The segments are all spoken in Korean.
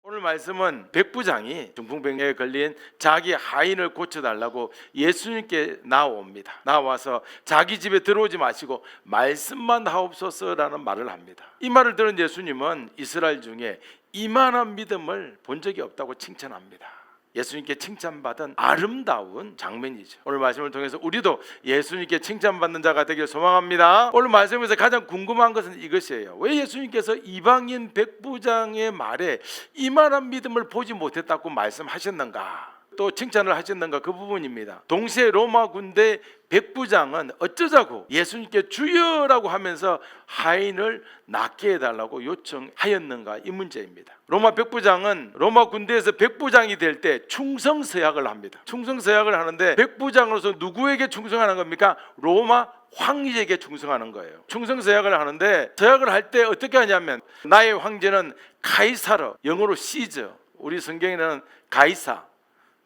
오늘 말씀은 백부장이 중풍병에 걸린 자기 하인을 고쳐달라고 예수님께 나옵니다. 나와서 자기 집에 들어오지 마시고 말씀만 하옵소서라는 말을 합니다. 이 말을 들은 예수님은 이스라엘 중에 이만한 믿음을 본 적이 없다고 칭찬합니다. 예수님께 칭찬받은 아름다운 장면이죠. 오늘 말씀을 통해서 우리도 예수님께 칭찬받는 자가 되길 소망합니다. 오늘 말씀에서 가장 궁금한 것은 이것이에요. 왜 예수님께서 이방인 백부장의 말에 이만한 믿음을 보지 못했다고 말씀하셨는가? 또 칭찬을 하셨는가? 그 부분입니다. 동시에 로마 군대 백부장은 어쩌자고 예수님께 주여라고 하면서 하인을 낫게 해달라고 요청하였는가? 이 문제입니다. 로마 백부장은 로마 군대에서 백부장이 될 때 충성서약을 합니다. 충성서약을 하는데 백부장으로서 누구에게 충성하는 겁니까? 로마 황제에게 충성하는 거예요. 충성서약을 하는데 서약을 할 때 어떻게 하냐면 나의 황제는 카이사르, 영어로 시저, 우리 성경에는 가이사,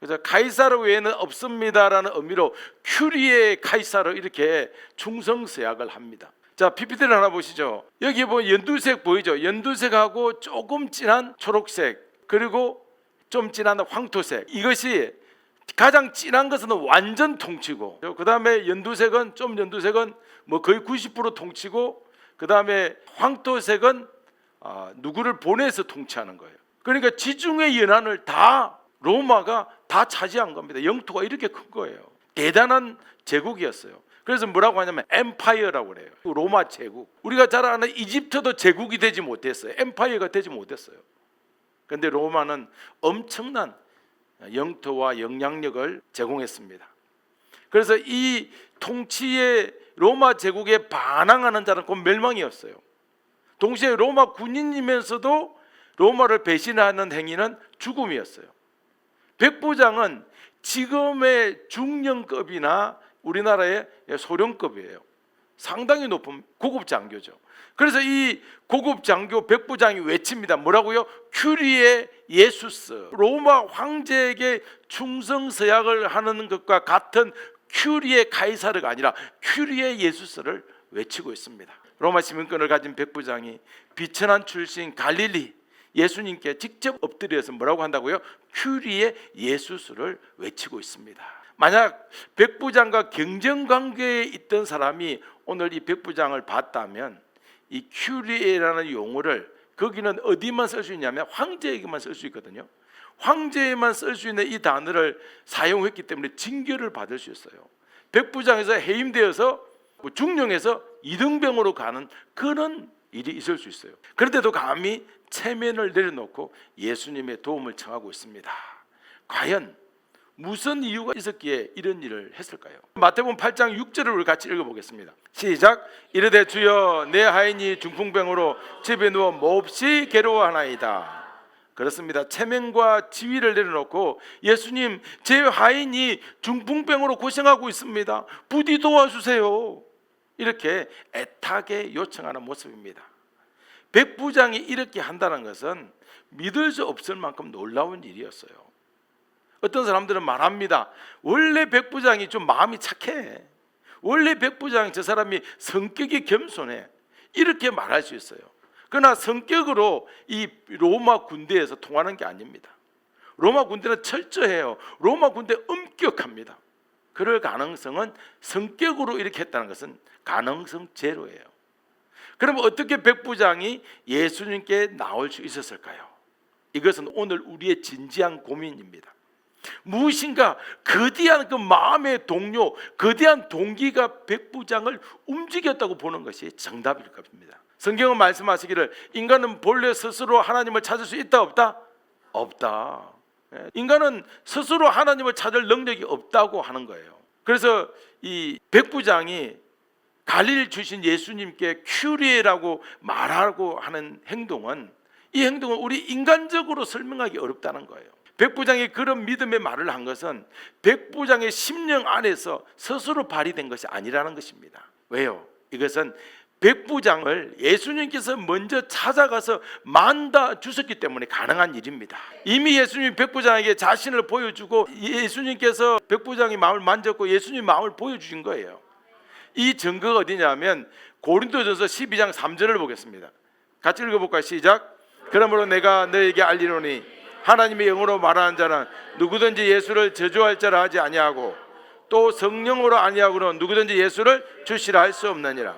그래서 카이사르 외에는 없습니다라는 의미로 큐리에 카이사르 이렇게 충성서약을 합니다. 자, PPT를 하나 보시죠. 여기 보면 연두색 보이죠? 연두색하고 조금 진한 초록색, 그리고 좀 진한 황토색. 이것이 가장 진한 것은 완전 통치고, 그 다음에 연두색은 뭐 거의 90% 통치고, 그 다음에 황토색은 누구를 보내서 통치하는 거예요. 그러니까 지중해 연안을 다 로마가 다 차지한 겁니다. 영토가 이렇게 큰 거예요. 대단한 제국이었어요. 그래서 뭐라고 하냐면 엠파이어라고 그래요. 로마 제국. 우리가 잘 아는 이집트도 제국이 되지 못했어요. 엠파이어가 되지 못했어요. 그런데 로마는 엄청난 영토와 영향력을 제공했습니다. 그래서 이 통치의 로마 제국에 반항하는 자는 곧 멸망이었어요. 동시에 로마 군인이면서도 로마를 배신하는 행위는 죽음이었어요. 백부장은 지금의 중령급이나 우리나라의 소령급이에요. 상당히 높은 고급 장교죠. 그래서 이 고급 장교 백부장이 외칩니다. 뭐라고요? 큐리에 예수스. 로마 황제에게 충성서약을 하는 것과 같은 큐리에 카이사르가 아니라 큐리에 예수스를 외치고 있습니다. 로마 시민권을 가진 백부장이 비천한 출신 갈릴리 예수님께 직접 엎드려서 뭐라고 한다고요? 큐리에 예수스를 외치고 있습니다. 만약 백부장과 경쟁관계에 있던 사람이 오늘 이 백부장을 봤다면 이 큐리에라는 용어를 거기는 어디만 쓸 수 있냐면 황제에게만 쓸 수 있거든요. 황제에만 쓸 수 있는 이 단어를 사용했기 때문에 징계를 받을 수 있어요. 백부장에서 해임되어서 중령에서 이등병으로 가는 그런 일이 있을 수 있어요. 그런데도 감히 체면을 내려놓고 예수님의 도움을 청하고 있습니다. 과연 무슨 이유가 있었기에 이런 일을 했을까요? 마태복음 8장 6절을 우리 같이 읽어보겠습니다. 시작. 이르되 주여 내 하인이 중풍병으로 집에 누워 몹시 괴로워하나이다. 그렇습니다. 체면과 지위를 내려놓고 예수님, 제 하인이 중풍병으로 고생하고 있습니다. 부디 도와주세요. 이렇게 애타게 요청하는 모습입니다. 백부장이 이렇게 한다는 것은 믿을 수 없을 만큼 놀라운 일이었어요. 어떤 사람들은 말합니다. 원래 백부장이 좀 마음이 착해. 원래 백부장 저 사람이 성격이 겸손해. 이렇게 말할 수 있어요. 그러나 성격으로 이 로마 군대에서 통하는 게 아닙니다. 로마 군대는 철저해요. 로마 군대 엄격합니다. 그럴 가능성은 성격으로 이렇게 했다는 것은 가능성 제로예요. 그러면 어떻게 백부장이 예수님께 나올 수 있었을까요? 이것은 오늘 우리의 진지한 고민입니다. 무엇인가 거대한 그 마음의 동료, 거대한 동기가 백부장을 움직였다고 보는 것이 정답일 겁니다. 성경은 말씀하시기를 인간은 본래 스스로 하나님을 찾을 수 있다 없다? 없다. 인간은 스스로 하나님을 찾을 능력이 없다고 하는 거예요. 그래서 이 백부장이 갈릴리 출신 예수님께 큐리에라고 말하고 하는 행동은 이 행동은 우리 인간적으로 설명하기 어렵다는 거예요. 백부장이 그런 믿음의 말을 한 것은 백부장의 심령 안에서 스스로 발휘된 것이 아니라는 것입니다. 왜요? 이것은 백부장을 예수님께서 먼저 찾아가서 만나 주셨기 때문에 가능한 일입니다. 이미 예수님이 백부장에게 자신을 보여주고 예수님께서 백부장의 마음을 만졌고 예수님 마음을 보여주신 거예요. 이 증거가 어디냐면 고린도전서 12장 3절을 보겠습니다. 같이 읽어볼까요? 시작. 그러므로 내가 너에게 알리노니 하나님의 영으로 말하는 자는 누구든지 예수를 저주할 자라 하지 아니하고 또 성령으로 아니하고는 누구든지 예수를 주시라 할 수 없느니라.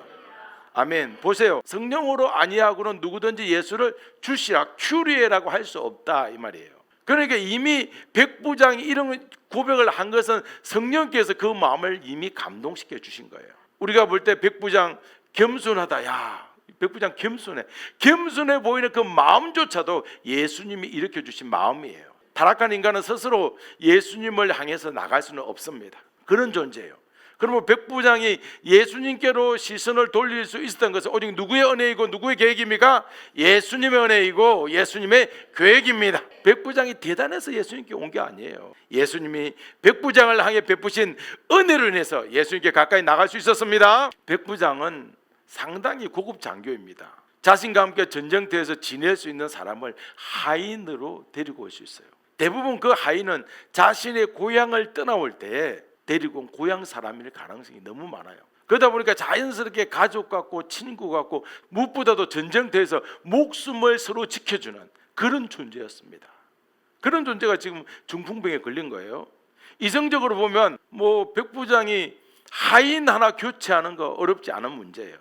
아멘. 보세요. 성령으로 아니하고는 누구든지 예수를 주시라, 큐리에라고 할 수 없다 이 말이에요. 그러니까 이미 백부장이 이런 고백을 한 것은 성령께서 그 마음을 이미 감동시켜 주신 거예요. 우리가 볼 때 백부장 겸손하다. 야, 백부장 겸손해 보이는 그 마음조차도 예수님이 일으켜 주신 마음이에요. 타락한 인간은 스스로 예수님을 향해서 나갈 수는 없습니다. 그런 존재예요. 그러면 백부장이 예수님께로 시선을 돌릴 수 있었던 것은 오직 누구의 은혜이고 누구의 계획입니까? 예수님의 은혜이고 예수님의 계획입니다. 백부장이 대단해서 예수님께 온 게 아니에요. 예수님이 백부장을 향해 베푸신 은혜로 인해서 예수님께 가까이 나갈 수 있었습니다. 백부장은 상당히 고급 장교입니다. 자신과 함께 전쟁터에서 지낼 수 있는 사람을 하인으로 데리고 올 수 있어요. 대부분 그 하인은 자신의 고향을 떠나올 때 데리고 온 고향 사람일 가능성이 너무 많아요. 그러다 보니까 자연스럽게 가족 같고 친구 같고 무엇보다도 전쟁터에서 목숨을 서로 지켜주는 그런 존재였습니다. 그런 존재가 지금 중풍병에 걸린 거예요. 이성적으로 보면 백부장이 하인 하나 교체하는 거 어렵지 않은 문제예요.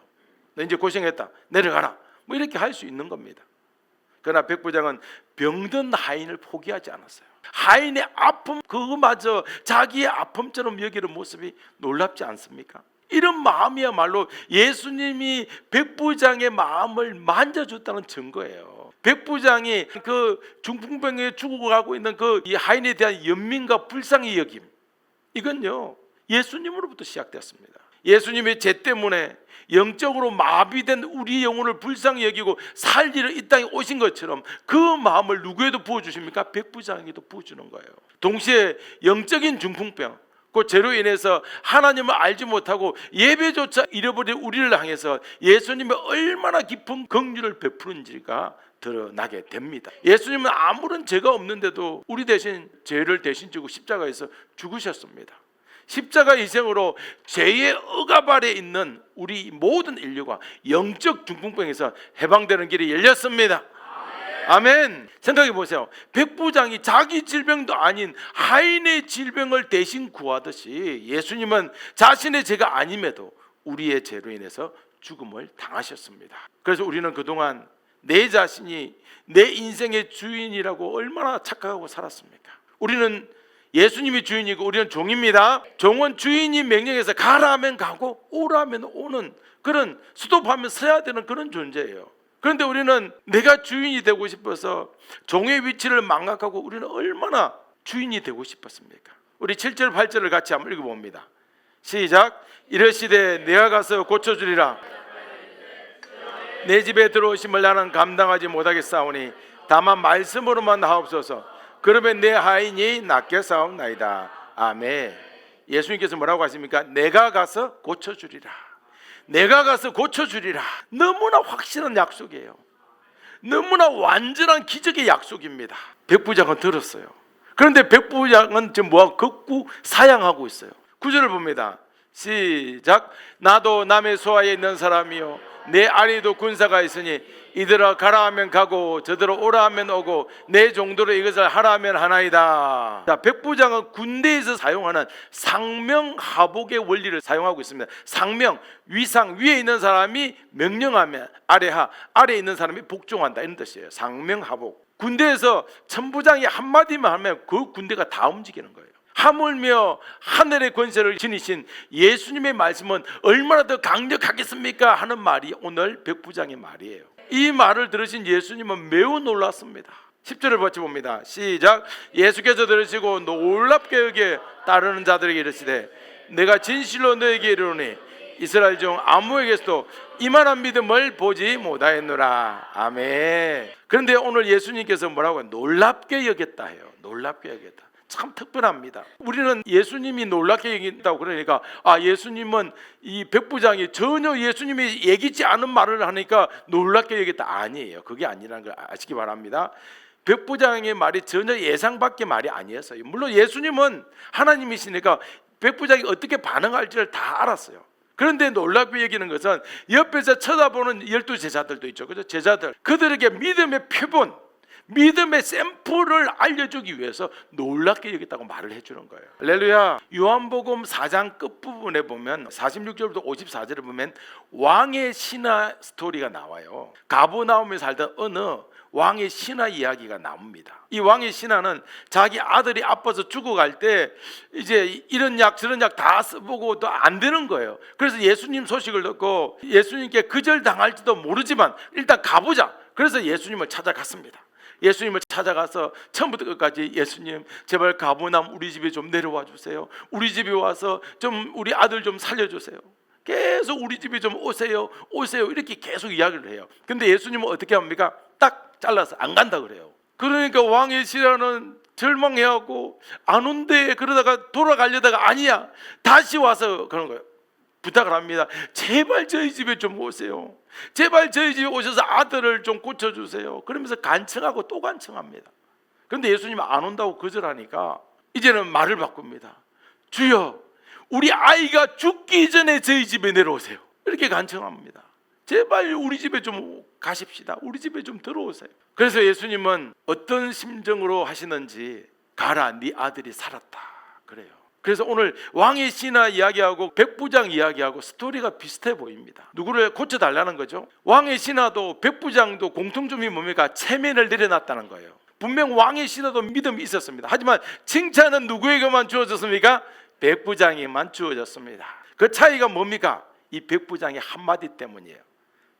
너 이제 고생했다, 내려가라, 이렇게 할 수 있는 겁니다. 그러나 백부장은 병든 하인을 포기하지 않았어요. 하인의 아픔 그거마저 자기의 아픔처럼 여기는 모습이 놀랍지 않습니까? 이런 마음이야말로 예수님이 백부장의 마음을 만져줬다는 증거예요. 백부장이 그 중풍병에 죽어가고 있는 그 이 하인에 대한 연민과 불쌍히 여김, 이건요 예수님으로부터 시작되었습니다. 예수님의 죄 때문에 영적으로 마비된 우리 영혼을 불쌍히 여기고 살리러 이 땅에 오신 것처럼 그 마음을 누구에도 부어주십니까? 백부장에게도 부어주는 거예요. 동시에 영적인 중풍병, 그 죄로 인해서 하나님을 알지 못하고 예배조차 잃어버린 우리를 향해서 예수님의 얼마나 깊은 긍휼을 베푸는지가 드러나게 됩니다. 예수님은 아무런 죄가 없는데도 우리 대신 죄를 대신 지고 십자가에서 죽으셨습니다. 십자가 희생으로 죄의 억압 아래 있는 우리 모든 인류가 영적 중풍병에서 해방되는 길이 열렸습니다. 아멘. 생각해 보세요. 백부장이 자기 질병도 아닌 하인의 질병을 대신 구하듯이 예수님은 자신의 죄가 아님에도 우리의 죄로 인해서 죽음을 당하셨습니다. 그래서 우리는 그동안 내 자신이 내 인생의 주인이라고 얼마나 착각하고 살았습니까? 우리는 예수님이 주인이고 우리는 종입니다. 종은 주인이 명령해서 가라 하면 가고 오라 하면 오는 그런 스톱하면 서야 되는 그런 존재예요. 그런데 우리는 내가 주인이 되고 싶어서 종의 위치를 망각하고 우리는 얼마나 주인이 되고 싶었습니까? 우리 7절 8절을 같이 한번 읽어봅니다. 시작. 이르시되 내가 가서 고쳐주리라. 내 집에 들어오심을 나는 감당하지 못하겠사오니 다만 말씀으로만 하옵소서. 그러면 내 하인이 낫게 싸움나이다. 아멘. 예수님께서 뭐라고 하십니까? 내가 가서 고쳐주리라. 내가 가서 고쳐주리라. 너무나 확실한 약속이에요. 너무나 완전한 기적의 약속입니다. 백부장은 들었어요. 그런데 백부장은 지금 걷고 사양하고 있어요. 9절을 봅니다. 시작. 나도 남의 소하에 있는 사람이요 내 아래에도 군사가 있으니 이들아 가라 하면 가고 저들아 오라 하면 오고 내 종도로 이것을 하라 하면 하나이다. 자, 백부장은 군대에서 사용하는 상명하복의 원리를 사용하고 있습니다. 상명, 위상, 위에 있는 사람이 명령하면 아래하, 아래에 있는 사람이 복종한다 이런 뜻이에요. 상명하복. 군대에서 천부장이 한마디만 하면 그 군대가 다 움직이는 거예요. 하물며 하늘의 권세를 지니신 예수님의 말씀은 얼마나 더 강력하겠습니까? 하는 말이 오늘 백부장의 말이에요. 이 말을 들으신 예수님은 매우 놀랐습니다. 10절을 같이 봅니다. 시작. 예수께서 들으시고 놀랍게 여기에 따르는 자들에게 이르시되 내가 진실로 너에게 이르노니 이스라엘 중 아무에게서도 이만한 믿음을 보지 못하였노라. 아멘. 그런데 오늘 예수님께서 뭐라고 해요? 놀랍게 여겼다 해요. 놀랍게 여겼다. 참 특별합니다. 우리는 예수님이 놀랍게 여긴다고 그러니까 예수님은 이 백부장이 전혀 예수님이 얘기지 않은 말을 하니까 놀랍게 여겼다. 아니에요. 그게 아니라는 걸 아시기 바랍니다. 백부장의 말이 전혀 예상 밖의 말이 아니었어요. 물론 예수님은 하나님이시니까 백부장이 어떻게 반응할지를 다 알았어요. 그런데 놀랍게 여기는 것은 옆에서 쳐다보는 12 제자들도 있죠. 그죠? 제자들. 그들에게 믿음의 표본, 믿음의 샘플을 알려주기 위해서 놀랍게 여겼다고 말을 해주는 거예요. 할렐루야. 요한복음 4장 끝부분에 보면 46절부터 54절에 보면 왕의 신화 스토리가 나와요. 가버나움에 살던 어느 왕의 신화 이야기가 나옵니다. 이 왕의 신화는 자기 아들이 아파서 죽어갈 때 이제 이런 약 저런 약 다 써보고도 안 되는 거예요. 그래서 예수님 소식을 듣고 예수님께 거절당할지도 모르지만 일단 가보자. 그래서 예수님을 찾아갔습니다. 예수님을 찾아가서 처음부터 끝까지 예수님 제발 가버나움 우리 집에 좀 내려와 주세요. 우리 집에 와서 좀 우리 아들 좀 살려주세요. 계속 우리 집에 좀 오세요 이렇게 계속 이야기를 해요. 근데 예수님은 어떻게 합니까? 딱 잘라서 안 간다 그래요. 그러니까 왕의 신하는 절망해하고 안 온대. 그러다가 돌아가려다가 아니야 다시 와서 그런 거예요. 부탁을 합니다. 제발 저희 집에 좀 오세요. 제발 저희 집에 오셔서 아들을 좀 고쳐주세요. 그러면서 간청하고 또 간청합니다. 그런데 예수님은 안 온다고 거절하니까 이제는 말을 바꿉니다. 주여 우리 아이가 죽기 전에 저희 집에 내려오세요. 이렇게 간청합니다. 제발 우리 집에 좀 가십시다. 우리 집에 좀 들어오세요. 그래서 예수님은 어떤 심정으로 하시는지 가라 네 아들이 살았다 그래요. 그래서 오늘 왕의 신화 이야기하고 백부장 이야기하고 스토리가 비슷해 보입니다. 누구를 고쳐달라는 거죠. 왕의 신화도 백부장도 공통점이 뭡니까? 체면을 내려놨다는 거예요. 분명 왕의 신화도 믿음이 있었습니다. 하지만 칭찬은 누구에게만 주어졌습니까? 백부장에만 주어졌습니다. 그 차이가 뭡니까? 이 백부장의 한마디 때문이에요.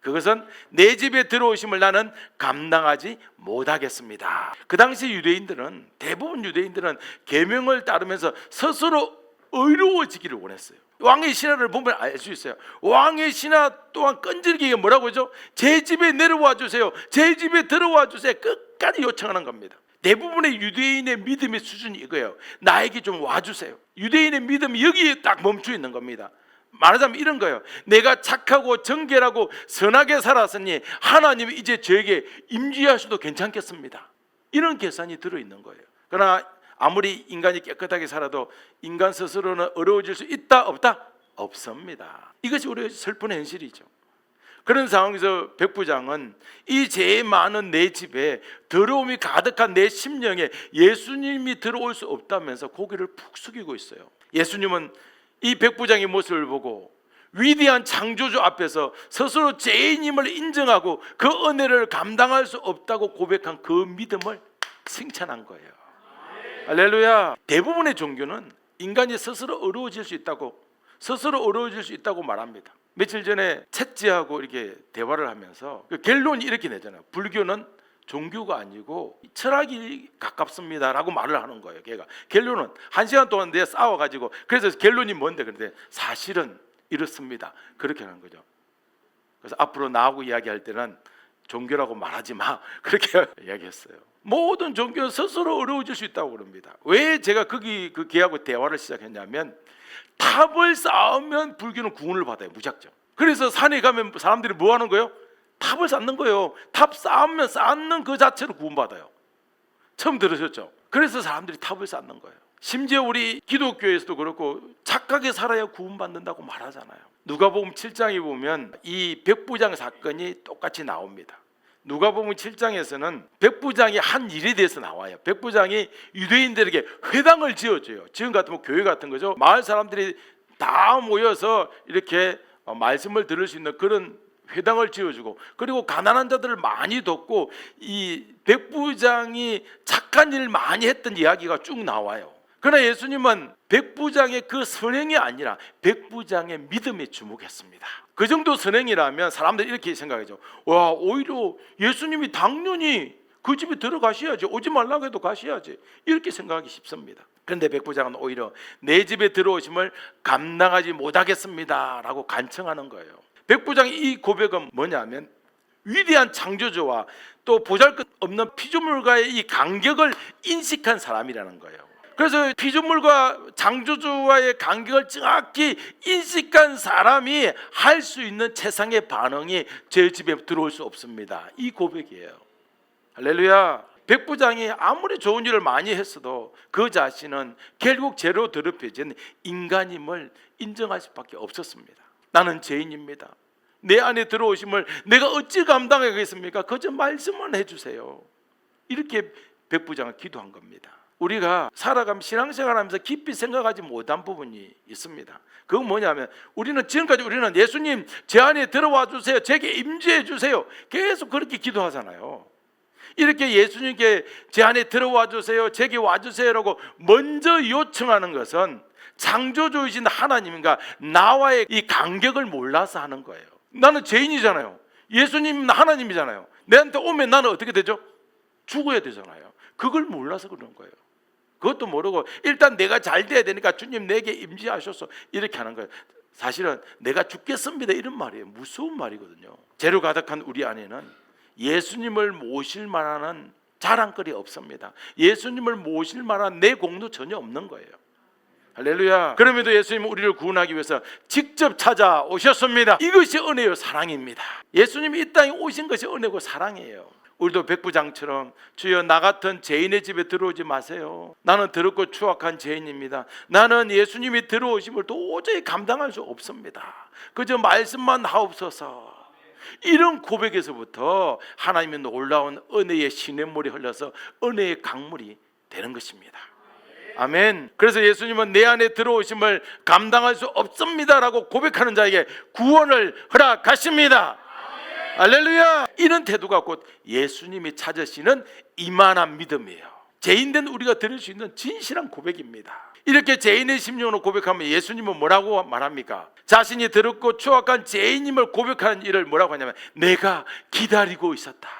그것은 내 집에 들어오심을 나는 감당하지 못하겠습니다. 그 당시 유대인들은 대부분 유대인들은 계명을 따르면서 스스로 의로워지기를 원했어요. 왕의 신하를 보면 알 수 있어요. 왕의 신하 또한 끈질기게 뭐라고 하죠? 제 집에 내려와 주세요. 제 집에 들어와 주세요. 끝까지 요청하는 겁니다. 대부분의 유대인의 믿음의 수준이 이거예요. 나에게 좀 와주세요. 유대인의 믿음이 여기에 딱 멈춰 있는 겁니다. 말하자면 이런 거예요. 내가 착하고 정결하고 선하게 살았으니 하나님이 이제 저에게 임재하셔도 괜찮겠습니다. 이런 계산이 들어있는 거예요. 그러나 아무리 인간이 깨끗하게 살아도 인간 스스로는 어려워질 수 있다 없다? 없습니다. 이것이 우리의 슬픈 현실이죠. 그런 상황에서 백부장은 이 죄 많은 내 집에 더러움이 가득한 내 심령에 예수님이 들어올 수 없다면서 고개를 푹 숙이고 있어요. 예수님은 이 백부장의 모습을 보고 위대한 창조주 앞에서 스스로 죄인임을 인정하고 그 은혜를 감당할 수 없다고 고백한 그 믿음을 칭찬한 거예요. 할렐루야. 대부분의 종교는 인간이 스스로 어려워질 수 있다고 말합니다. 며칠 전에 채찌하고 이렇게 대화를 하면서 그 결론이 이렇게 내잖아요. 불교는 종교가 아니고 철학이 가깝습니다라고 말을 하는 거예요. 걔가 결론은 1시간 동안 내가 싸워가지고 그래서 결론이 뭔데 그런데 사실은 이렇습니다. 그렇게 하는 거죠. 그래서 앞으로 나하고 이야기할 때는 종교라고 말하지 마 그렇게 이야기했어요. 모든 종교는 스스로 어려워질 수 있다고 그럽니다. 왜 제가 거기 그 걔하고 대화를 시작했냐면 탑을 쌓으면 불교는 구원을 받아요. 무작정. 그래서 산에 가면 사람들이 뭐 하는 거예요? 탑을 쌓는 거예요. 탑 쌓으면 쌓는 그 자체로 구원받아요. 처음 들으셨죠? 그래서 사람들이 탑을 쌓는 거예요. 심지어 우리 기독교에서도 그렇고 착하게 살아야 구원받는다고 말하잖아요. 누가복음 7장에 보면 이 백부장 사건이 똑같이 나옵니다. 누가복음 7장에서는 백부장이 한 일에 대해서 나와요. 백부장이 유대인들에게 회당을 지어줘요. 지금 같으면 교회 같은 거죠. 마을 사람들이 다 모여서 이렇게 말씀을 들을 수 있는 그런 회당을 지어주고 그리고 가난한 자들을 많이 돕고 이 백부장이 착한 일 많이 했던 이야기가 쭉 나와요. 그러나 예수님은 백부장의 그 선행이 아니라 백부장의 믿음에 주목했습니다. 그 정도 선행이라면 사람들이 이렇게 생각하죠. 와, 오히려 예수님이 당연히 그 집에 들어가셔야지, 오지 말라고 해도 가셔야지, 이렇게 생각하기 쉽습니다. 그런데 백부장은 오히려 내 집에 들어오심을 감당하지 못하겠습니다 라고 간청하는 거예요. 백부장의 이 고백은 뭐냐면 위대한 창조주와 또 보잘것없는 피조물과의 이 간격을 인식한 사람이라는 거예요. 그래서 피조물과 창조주와의 간격을 정확히 인식한 사람이 할 수 있는 최상의 반응이 제 집에 들어올 수 없습니다. 이 고백이에요. 할렐루야. 백부장이 아무리 좋은 일을 많이 했어도 그 자신은 결국 죄로 더럽혀진 인간임을 인정할 수밖에 없었습니다. 나는 죄인입니다. 내 안에 들어오심을 내가 어찌 감당하겠습니까? 그저 말씀만 해주세요. 이렇게 백부장은 기도한 겁니다. 우리가 살아가면 신앙생활하면서 깊이 생각하지 못한 부분이 있습니다. 그건 뭐냐면 우리는 지금까지 예수님 제 안에 들어와 주세요, 제게 임재해 주세요, 계속 그렇게 기도하잖아요. 이렇게 예수님께 제 안에 들어와 주세요, 제게 와 주세요라고 먼저 요청하는 것은 창조주이신 하나님과 나와의 이 간격을 몰라서 하는 거예요. 나는 죄인이잖아요. 예수님은 하나님이잖아요. 내한테 오면 나는 어떻게 되죠? 죽어야 되잖아요. 그걸 몰라서 그런 거예요. 그것도 모르고 일단 내가 잘 돼야 되니까 주님 내게 임재하셔서 이렇게 하는 거예요. 사실은 내가 죽겠습니다 이런 말이에요. 무서운 말이거든요. 죄로 가득한 우리 안에는 예수님을 모실 만한 자랑거리 없습니다. 예수님을 모실 만한 내 공도 전혀 없는 거예요. 할렐루야. 그럼에도 예수님은 우리를 구원하기 위해서 직접 찾아오셨습니다. 이것이 은혜요 사랑입니다. 예수님이 이 땅에 오신 것이 은혜고 사랑이에요. 우리도 백부장처럼 주여 나 같은 죄인의 집에 들어오지 마세요. 나는 더럽고 추악한 죄인입니다. 나는 예수님이 들어오심을 도저히 감당할 수 없습니다. 그저 말씀만 하옵소서. 이런 고백에서부터 하나님의 놀라운 은혜의 시냇물이 흘러서 은혜의 강물이 되는 것입니다. 아멘. 그래서 예수님은 내 안에 들어오심을 감당할 수 없습니다라고 고백하는 자에게 구원을 허락하십니다. 할렐루야. 이런 태도가 곧 예수님이 찾으시는 이만한 믿음이에요. 죄인된 우리가 드릴 수 있는 진실한 고백입니다. 이렇게 죄인의 심령으로 고백하면 예수님은 뭐라고 말합니까? 자신이 더럽고 추악한 죄인임을 고백하는 일을 뭐라고 하냐면 내가 기다리고 있었다,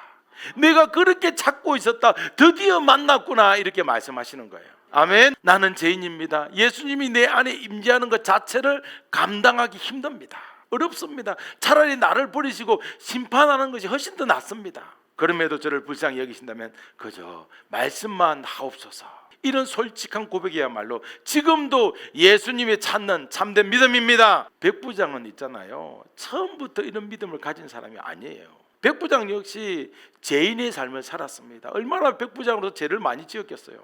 내가 그렇게 찾고 있었다, 드디어 만났구나, 이렇게 말씀하시는 거예요. 아멘. 나는 죄인입니다. 예수님이 내 안에 임재하는 것 자체를 감당하기 힘듭니다. 어렵습니다. 차라리 나를 버리시고 심판하는 것이 훨씬 더 낫습니다. 그럼에도 저를 불쌍히 여기신다면 그저 말씀만 하옵소서. 이런 솔직한 고백이야말로 지금도 예수님이 찾는 참된 믿음입니다. 백부장은 있잖아요, 처음부터 이런 믿음을 가진 사람이 아니에요. 백부장 역시 죄인의 삶을 살았습니다. 얼마나 백부장으로서 죄를 많이 지었겠어요.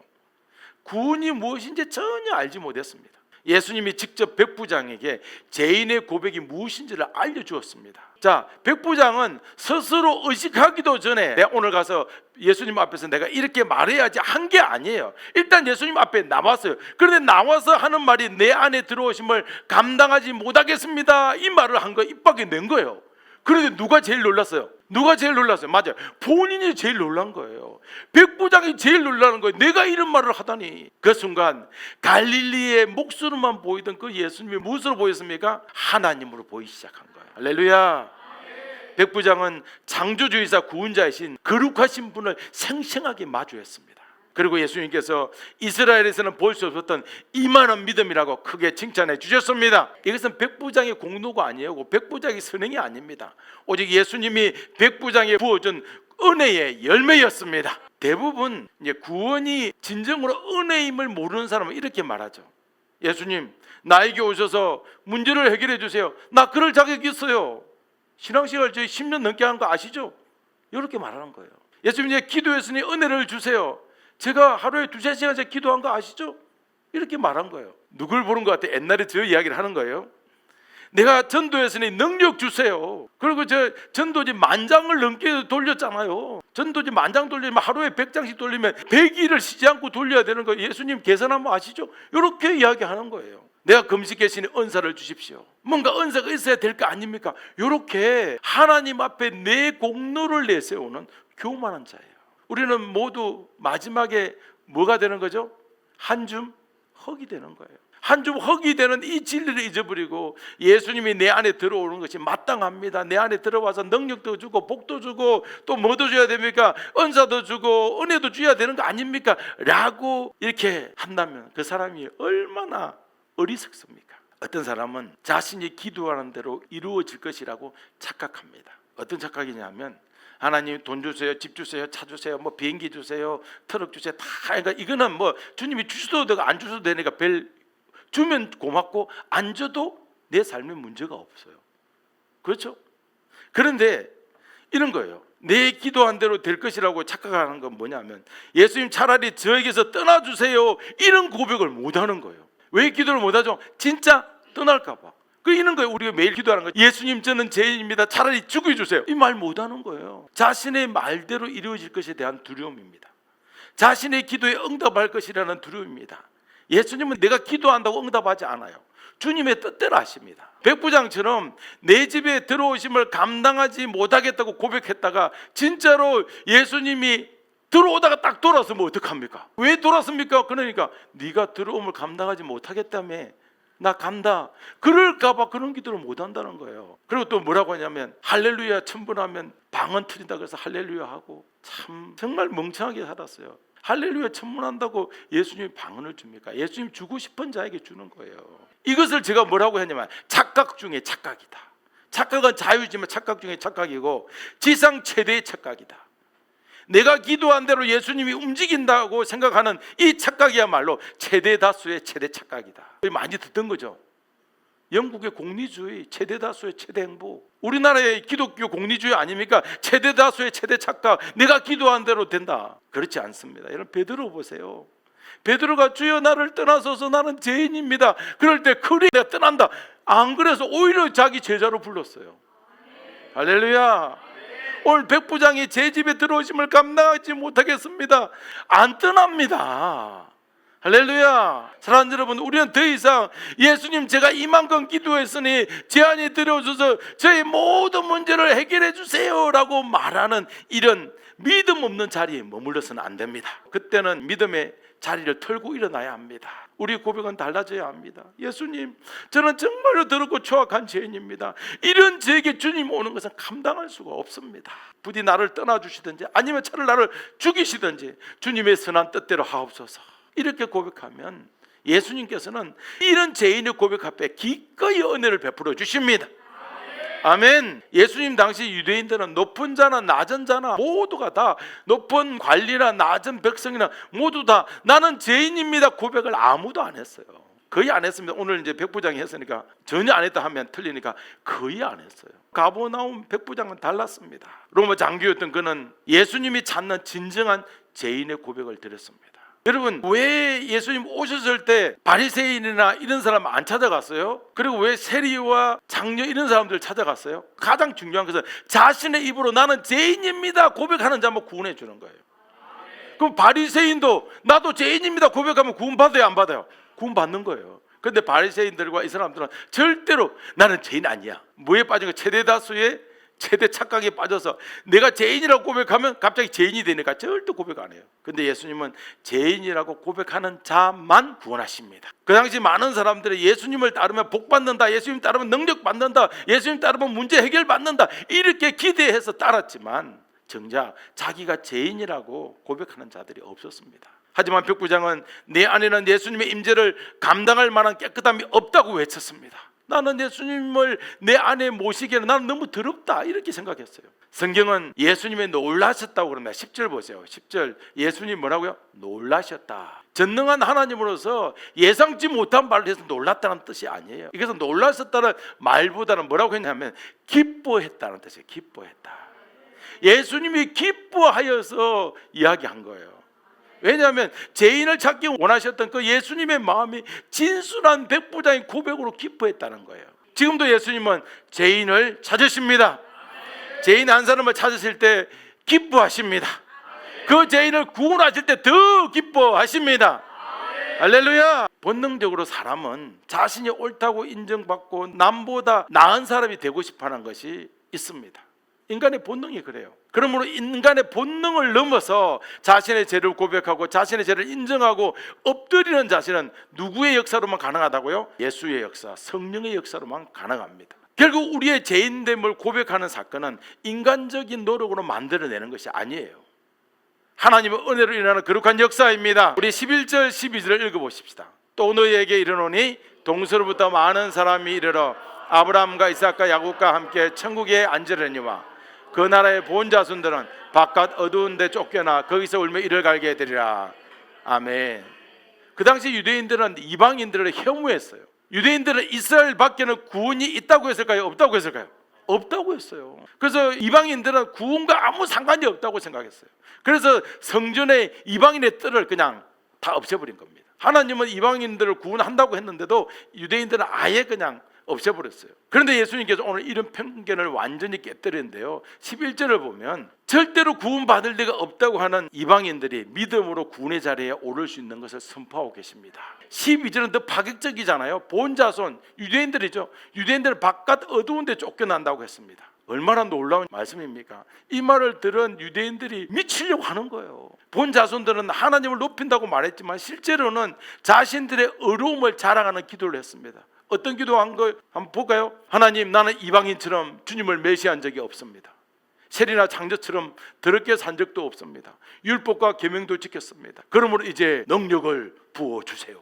구원이 무엇인지 전혀 알지 못했습니다. 예수님이 직접 백부장에게 죄인의 고백이 무엇인지를 알려주었습니다. 자, 백부장은 스스로 의식하기도 전에 내가 오늘 가서 예수님 앞에서 내가 이렇게 말해야지 한 게 아니에요. 일단 예수님 앞에 나왔어요. 그런데 나와서 하는 말이 내 안에 들어오심을 감당하지 못하겠습니다, 이 말을 한 거 입 밖에 낸 거예요. 그런데 누가 제일 놀랐어요? 누가 제일 놀랐어요? 맞아요, 본인이 제일 놀란 거예요. 백부장이 제일 놀라는 거예요. 내가 이런 말을 하다니. 그 순간 갈릴리의 목수로만 보이던 그 예수님이 무엇으로 보였습니까? 하나님으로 보이기 시작한 거예요. 할렐루야. 백부장은 창조주이사 구원자이신 거룩하신 분을 생생하게 마주했습니다. 그리고 예수님께서 이스라엘에서는 볼 수 없었던 이만한 믿음이라고 크게 칭찬해 주셨습니다. 이것은 백부장의 공로가 아니에요. 백부장의 선행이 아닙니다. 오직 예수님이 백부장에 부어준 은혜의 열매였습니다. 대부분 이제 구원이 진정으로 은혜임을 모르는 사람은 이렇게 말하죠. 예수님, 나에게 오셔서 문제를 해결해 주세요. 나 그럴 자격이 있어요. 신앙생활 저희 10년 넘게 한 거 아시죠? 이렇게 말하는 거예요. 예수님, 기도했으니 은혜를 주세요. 제가 하루에 2-3시간씩 기도한 거 아시죠? 이렇게 말한 거예요. 누굴 보는 것 같아? 옛날에 저 이야기를 하는 거예요. 내가 전도했으니 능력 주세요. 그리고 저 전도지 10,000장을 넘게 돌렸잖아요. 전도지 10,000장 돌리면 하루에 100장씩 돌리면 100일을 쉬지 않고 돌려야 되는 거예요. 예수님 계산하면 아시죠? 이렇게 이야기하는 거예요. 내가 금식했으니 은사를 주십시오. 뭔가 은사가 있어야 될 거 아닙니까? 이렇게 하나님 앞에 내 공로를 내세우는 교만한 자예요. 우리는 모두 마지막에 뭐가 되는 거죠? 한 줌 흙이 되는 거예요. 한 줌 흙이 되는 이 진리를 잊어버리고 예수님이 내 안에 들어오는 것이 마땅합니다. 내 안에 들어와서 능력도 주고 복도 주고 또 뭐도 줘야 됩니까? 은사도 주고 은혜도 줘야 되는 거 아닙니까? 라고 이렇게 한다면 그 사람이 얼마나 어리석습니까? 어떤 사람은 자신이 기도하는 대로 이루어질 것이라고 착각합니다. 어떤 착각이냐면 하나님 돈 주세요, 집 주세요, 차 주세요, 뭐 비행기 주세요, 트럭 주세요. 다 그러니까 이거는 뭐 주님이 주셔도 되고 안 주셔도 되니까 별 주면 고맙고 안 줘도 내 삶에 문제가 없어요. 그렇죠? 그런데 이런 거예요. 내 기도한 대로 될 것이라고 착각하는 건 뭐냐면 예수님 차라리 저에게서 떠나주세요, 이런 고백을 못하는 거예요. 왜 기도를 못하죠? 진짜 떠날까 봐. 이런 거예요. 우리가 매일 기도하는 거예요. 예수님, 저는 죄인입니다. 차라리 죽여주세요. 이 말 못하는 거예요. 자신의 말대로 이루어질 것에 대한 두려움입니다. 자신의 기도에 응답할 것이라는 두려움입니다. 예수님은 내가 기도한다고 응답하지 않아요. 주님의 뜻대로 하십니다. 백부장처럼 내 집에 들어오심을 감당하지 못하겠다고 고백했다가 진짜로 예수님이 들어오다가 딱 돌아서면 어떡합니까? 왜 돌았습니까? 그러니까 네가 들어옴을 감당하지 못하겠다며 나 간다. 그럴까 봐 그런 기도를 못한다는 거예요. 그리고 또 뭐라고 하냐면 할렐루야 천번하면 방언 터진다 그래서 할렐루야 하고, 참 정말 멍청하게 살았어요. 할렐루야 천문한다고 예수님이 방언을 줍니까? 예수님 주고 싶은 자에게 주는 거예요. 이것을 제가 뭐라고 했냐면 착각 중에 착각이다. 착각은 자유지만 착각 중에 착각이고 지상 최대의 착각이다. 내가 기도한 대로 예수님이 움직인다고 생각하는 이 착각이야말로 최대 다수의 최대 착각이다. 많이 듣던 거죠. 영국의 공리주의, 최대 다수의 최대 행복. 우리나라의 기독교 공리주의 아닙니까? 최대 다수의 최대 착각. 내가 기도한 대로 된다. 그렇지 않습니다. 여러분 베드로 보세요. 베드로가 주여 나를 떠나소서 나는 죄인입니다. 그럴 때 그래 내가 떠난다. 안 그래서 오히려 자기 제자로 불렀어요. 할렐루야. 오늘 백부장이 제 집에 들어오심을 감당하지 못하겠습니다. 안 떠납니다. 할렐루야. 사랑하는 여러분, 우리는 더 이상 예수님 제가 이만큼 기도했으니 제 안에 들어오셔서 저의 모든 문제를 해결해 주세요 라고 말하는 이런 믿음 없는 자리에 머물러서는 안 됩니다. 그때는 믿음의 자리를 털고 일어나야 합니다. 우리 고백은 달라져야 합니다. 예수님, 저는 정말로 더럽고 추악한 죄인입니다. 이런 저에게 주님 오는 것은 감당할 수가 없습니다. 부디 나를 떠나주시든지 아니면 차라리 나를 죽이시든지 주님의 선한 뜻대로 하옵소서. 이렇게 고백하면 예수님께서는 이런 죄인의 고백 앞에 기꺼이 은혜를 베풀어 주십니다. 아멘. 예수님 당시 유대인들은 높은 자나 낮은 자나 모두가 다, 높은 관리나 낮은 백성이나 모두 다 나는 죄인입니다 고백을 아무도 안 했어요. 거의 안 했습니다. 오늘 이제 백부장이 했으니까 전혀 안 했다 하면 틀리니까 거의 안 했어요. 가버나움 백부장은 달랐습니다. 로마 장교였던 그는 예수님이 찾는 진정한 죄인의 고백을 드렸습니다. 여러분, 왜 예수님 오셨을 때 바리새인이나 이런 사람 안 찾아갔어요? 그리고 왜 세리와 장녀 이런 사람들 찾아갔어요? 가장 중요한 것은 자신의 입으로 나는 죄인입니다 고백하는 자만 구원해 주는 거예요. 그럼 바리새인도 나도 죄인입니다 고백하면 구원 받아요, 안 받아요? 구원 받는 거예요. 그런데 바리새인들과 이 사람들은 절대로 나는 죄인 아니야. 뭐에 빠진 거? 최대 다수의 최대 착각에 빠져서 내가 죄인이라고 고백하면 갑자기 죄인이 되니까 절대 고백 안 해요. 근데 예수님은 죄인이라고 고백하는 자만 구원하십니다. 그 당시 많은 사람들이 예수님을 따르면 복 받는다, 예수님 따르면 능력 받는다, 예수님 따르면 문제 해결 받는다 이렇게 기대해서 따랐지만 정작 자기가 죄인이라고 고백하는 자들이 없었습니다. 하지만 백부장은 내 안에는 예수님의 임재를 감당할 만한 깨끗함이 없다고 외쳤습니다. 나는 예수님을 내 안에 모시기에는 나는 너무 더럽다 이렇게 생각했어요. 성경은 예수님의 놀라셨다고 그럽니다. 10절 보세요. 10절 예수님 뭐라고요? 놀라셨다. 전능한 하나님으로서 예상치 못한 말을 해서 놀랐다는 뜻이 아니에요. 이것은 놀라셨다는 말보다는 뭐라고 했냐면 기뻐했다는 뜻이에요. 기뻐했다. 예수님이 기뻐하여서 이야기한 거예요. 왜냐하면 죄인을 찾기 원하셨던 그 예수님의 마음이 진순한 백부장의 고백으로 기뻐했다는 거예요. 지금도 예수님은 죄인을 찾으십니다. 죄인 한 사람을 찾으실 때 기뻐하십니다. 그 죄인을 구원하실 때 더 기뻐하십니다. 할렐루야. 본능적으로 사람은 자신이 옳다고 인정받고 남보다 나은 사람이 되고 싶어하는 것이 있습니다. 인간의 본능이 그래요. 그러므로 인간의 본능을 넘어서 자신의 죄를 고백하고 자신의 죄를 인정하고 엎드리는 자신은 누구의 역사로만 가능하다고요? 예수의 역사, 성령의 역사로만 가능합니다. 결국 우리의 죄인됨을 고백하는 사건은 인간적인 노력으로 만들어내는 것이 아니에요. 하나님의 은혜로 일어나는 거룩한 역사입니다. 우리 11절 12절을 읽어보십시다. 또 너희에게 이르노니 동서로부터 많은 사람이 이르러 아브라함과 이삭과 야곱과 함께 천국에 앉으려니와 그 나라의 본 자손들은 바깥 어두운 데 쫓겨나 거기서 울며 이를 갈게 되리라. 아멘. 그 당시 유대인들은 이방인들을 혐오했어요. 유대인들은 이스라엘 밖에는 구원이 있다고 했을까요? 없다고 했을까요? 없다고 했어요. 그래서 이방인들은 구원과 아무 상관이 없다고 생각했어요. 그래서 성전에 이방인의 뜰을 그냥 다 없애버린 겁니다. 하나님은 이방인들을 구원한다고 했는데도 유대인들은 아예 그냥 없애버렸어요. 그런데 예수님께서 오늘 이런 편견을 완전히 깨뜨리는데요, 11절을 보면 절대로 구원받을 데가 없다고 하는 이방인들이 믿음으로 구원의 자리에 오를 수 있는 것을 선포하고 계십니다. 12절은 더 파격적이잖아요. 본자손 유대인들이죠. 유대인들은 바깥 어두운 데 쫓겨난다고 했습니다. 얼마나 놀라운 말씀입니까? 이 말을 들은 유대인들이 미치려고 하는 거예요. 본 자손들은 하나님을 높인다고 말했지만 실제로는 자신들의 어려움을 자랑하는 기도를 했습니다. 어떤 기도한 거 한번 볼까요? 하나님, 나는 이방인처럼 주님을 메시한 적이 없습니다. 세리나 장저처럼 더럽게 산 적도 없습니다. 율법과 계명도 지켰습니다. 그러므로 이제 능력을 부어주세요.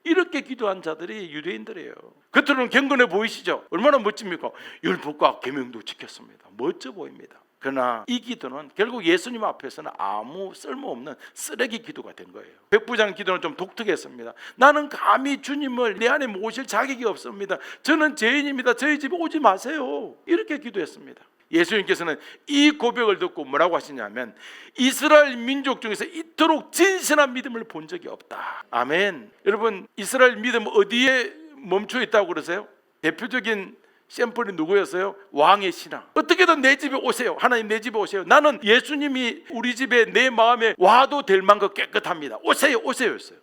이렇게 기도한 자들이 유대인들이에요. 겉으로는 경건해 보이시죠? 얼마나 멋집니까? 율법과 계명도 지켰습니다. 멋져 보입니다. 그러나 이 기도는 결국 예수님 앞에서는 아무 쓸모없는 쓰레기 기도가 된 거예요. 백부장 기도는 좀 독특했습니다. 나는 감히 주님을 내 안에 모실 자격이 없습니다. 저는 죄인입니다. 저희 집에 오지 마세요. 이렇게 기도했습니다. 예수님께서는 이 고백을 듣고 뭐라고 하시냐면, 이스라엘 민족 중에서 이토록 진실한 믿음을 본 적이 없다. 아멘. 여러분, 이스라엘 믿음 어디에 멈춰 있다고 그러세요? 대표적인 샘플이 누구였어요? 왕의 신앙. 어떻게든 내 집에 오세요. 하나님, 내 집에 오세요. 나는 예수님이 우리 집에 내 마음에 와도 될 만큼 깨끗합니다. 오세요, 오세요 했어요.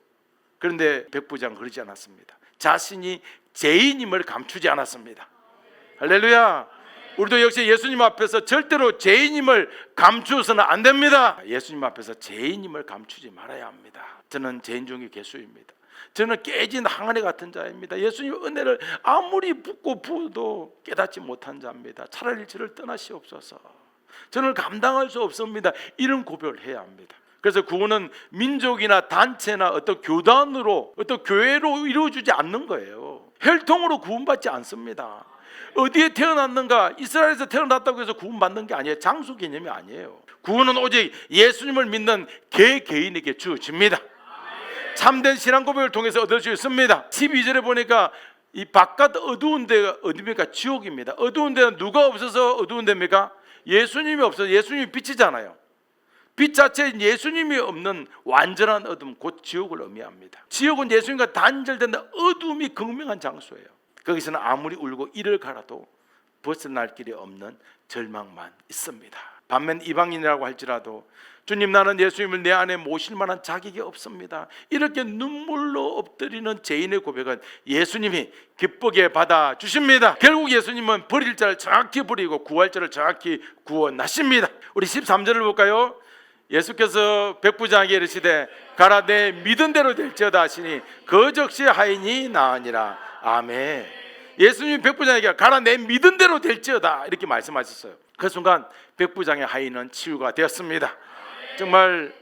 그런데 백부장 그러지 않았습니다. 자신이 죄인임을 감추지 않았습니다. 할렐루야. 우리도 역시 예수님 앞에서 절대로 죄인임을 감추어서는 안 됩니다. 예수님 앞에서 죄인임을 감추지 말아야 합니다. 저는 죄인 중에 괴수입니다. 저는 깨진 항아리 같은 자입니다. 예수님 은혜를 아무리 붓고 부어도 깨닫지 못한 자입니다. 차라리 저를 떠나시옵소서. 저는 감당할 수 없습니다. 이런 고백을 해야 합니다. 그래서 구원은 민족이나 단체나 어떤 교단으로, 어떤 교회로 이루어지지 않는 거예요. 혈통으로 구원받지 않습니다. 어디에 태어났는가, 이스라엘에서 태어났다고 해서 구원받는 게 아니에요. 장소 개념이 아니에요. 구원은 오직 예수님을 믿는 개개인에게 주어집니다. 참된 신앙 고백을 통해서 얻을 수 있습니다. 12절에 보니까 이 바깥 어두운 데가 어디입니까? 지옥입니다. 어두운 데는 누가 없어서 어두운 데입니까? 예수님이 없어서. 예수님이 빛이잖아요. 빛 자체는 예수님이 없는 완전한 어둠, 곧 지옥을 의미합니다. 지옥은 예수님과 단절된 어둠이 극명한 장소예요. 거기서는 아무리 울고 이를 갈아도 벗어날 길이 없는 절망만 있습니다. 반면 이방인이라고 할지라도, 주님, 나는 예수님을 내 안에 모실 만한 자격이 없습니다. 이렇게 눈물로 엎드리는 죄인의 고백은 예수님이 기쁘게 받아주십니다. 결국 예수님은 버릴 자를 정확히 버리고 구할 자를 정확히 구원하십니다. 우리 13절을 볼까요? 예수께서 백부장에게 이르시되 가라, 내 믿은 대로 될지어다 하시니 그적시 하인이 나으니라. 아멘. 예수님이 백부장에게 가라, 내 믿은 대로 될지어다 이렇게 말씀하셨어요. 그 순간 백부장의 하인은 치유가 되었습니다. 정말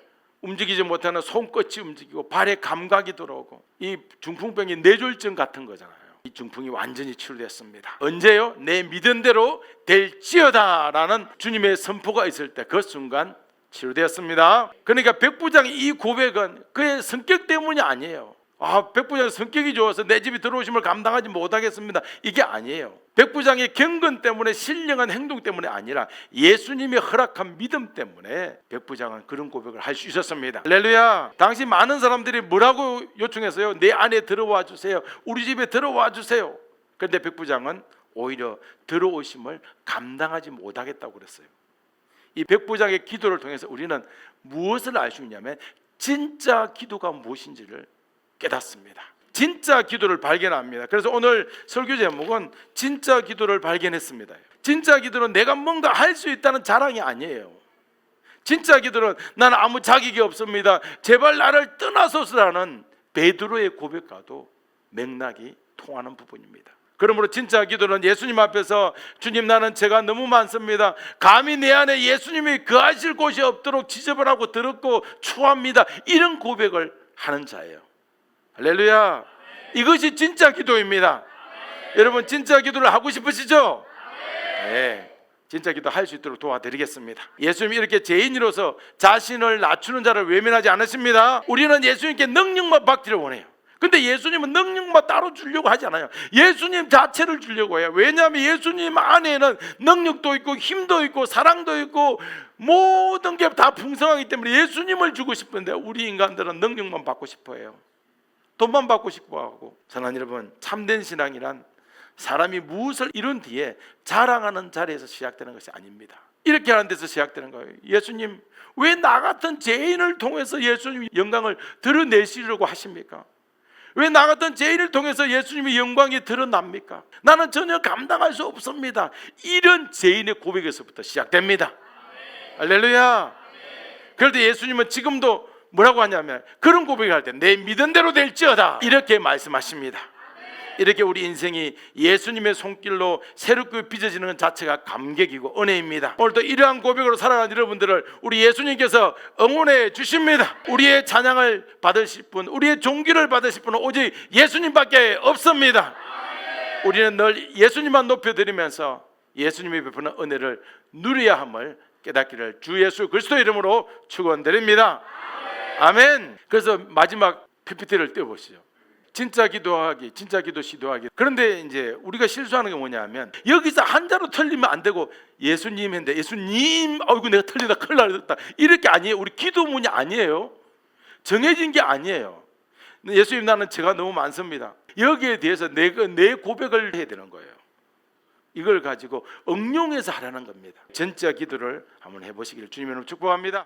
움직이지 못하는 손끝이 움직이고 발에 감각이 들어오고, 이 중풍병이 뇌졸중 같은 거잖아요. 이 중풍이 완전히 치료됐습니다. 언제요? 내 믿은 대로 될지어다 라는 주님의 선포가 있을 때 그 순간 치료되었습니다. 그러니까 백부장의 이 고백은 그의 성격 때문이 아니에요. 백부장의 성격이 좋아서 내 집에 들어오심을 감당하지 못하겠습니다, 이게 아니에요. 백부장의 경건 때문에, 신령한 행동 때문에 아니라 예수님이 허락한 믿음 때문에 백부장은 그런 고백을 할 수 있었습니다. 할렐루야. 당시 많은 사람들이 뭐라고 요청했어요? 내 안에 들어와 주세요. 우리 집에 들어와 주세요. 그런데 백부장은 오히려 들어오심을 감당하지 못하겠다고 그랬어요. 이 백부장의 기도를 통해서 우리는 무엇을 알 수 있냐면 진짜 기도가 무엇인지를 깨닫습니다. 진짜 기도를 발견합니다. 그래서 오늘 설교 제목은 진짜 기도를 발견했습니다. 진짜 기도는 내가 뭔가 할 수 있다는 자랑이 아니에요. 진짜 기도는 나는 아무 자격이 없습니다, 제발 나를 떠나소서라는 베드로의 고백과도 맥락이 통하는 부분입니다. 그러므로 진짜 기도는 예수님 앞에서 주님, 나는 죄가 너무 많습니다, 감히 내 안에 예수님이 거하실 곳이 없도록 지저분하고 더럽고 추합니다, 이런 고백을 하는 자예요. 할렐루야. 이것이 진짜 기도입니다. 여러분, 진짜 기도를 하고 싶으시죠? 네, 진짜 기도 할 수 있도록 도와드리겠습니다. 예수님이 이렇게 죄인으로서 자신을 낮추는 자를 외면하지 않으십니다. 우리는 예수님께 능력만 받기를 원해요. 근데 예수님은 능력만 따로 주려고 하지 않아요. 예수님 자체를 주려고 해요. 왜냐하면 예수님 안에는 능력도 있고 힘도 있고 사랑도 있고 모든 게 다 풍성하기 때문에 예수님을 주고 싶은데, 우리 인간들은 능력만 받고 싶어 해요. 돈만 받고 싶어 하고. 사랑하는 여러분, 참된 신앙이란 사람이 무엇을 이룬 뒤에 자랑하는 자리에서 시작되는 것이 아닙니다. 이렇게 하는 데서 시작되는 거예요. 예수님, 왜 나 같은 죄인을 통해서 예수님의 영광을 드러내시려고 하십니까? 왜 나 같은 죄인을 통해서 예수님의 영광이 드러납니까? 나는 전혀 감당할 수 없습니다. 이런 죄인의 고백에서부터 시작됩니다. 할렐루야. 그런데 예수님은 지금도 뭐라고 하냐면, 그런 고백을 할 때 내 믿은 대로 될지어다, 이렇게 말씀하십니다. 이렇게 우리 인생이 예수님의 손길로 새롭게 빚어지는 것 자체가 감격이고 은혜입니다. 오늘도 이러한 고백으로 살아가는 여러분들을 우리 예수님께서 응원해 주십니다. 우리의 찬양을 받으실 분, 우리의 존귀를 받으실 분은 오직 예수님밖에 없습니다. 우리는 늘 예수님만 높여드리면서 예수님이 베푸는 은혜를 누려야 함을 깨닫기를 주 예수 그리스도의 이름으로 축원드립니다. 아멘. 그래서 마지막 PPT를 띄워보시죠. 진짜 기도하기, 진짜 기도 시도하기. 그런데 이제 우리가 실수하는 게 뭐냐면, 여기서 한자로 틀리면 안 되고 예수님 했는데 예수님, 아이고 내가 틀리다, 큰일 났다, 이렇게 아니에요. 우리 기도문이 아니에요. 정해진 게 아니에요. 예수님, 나는 죄가 너무 많습니다. 여기에 대해서 내 고백을 해야 되는 거예요. 이걸 가지고 응용해서 하라는 겁니다. 진짜 기도를 한번 해보시기를 주님의 이름으로 축복합니다.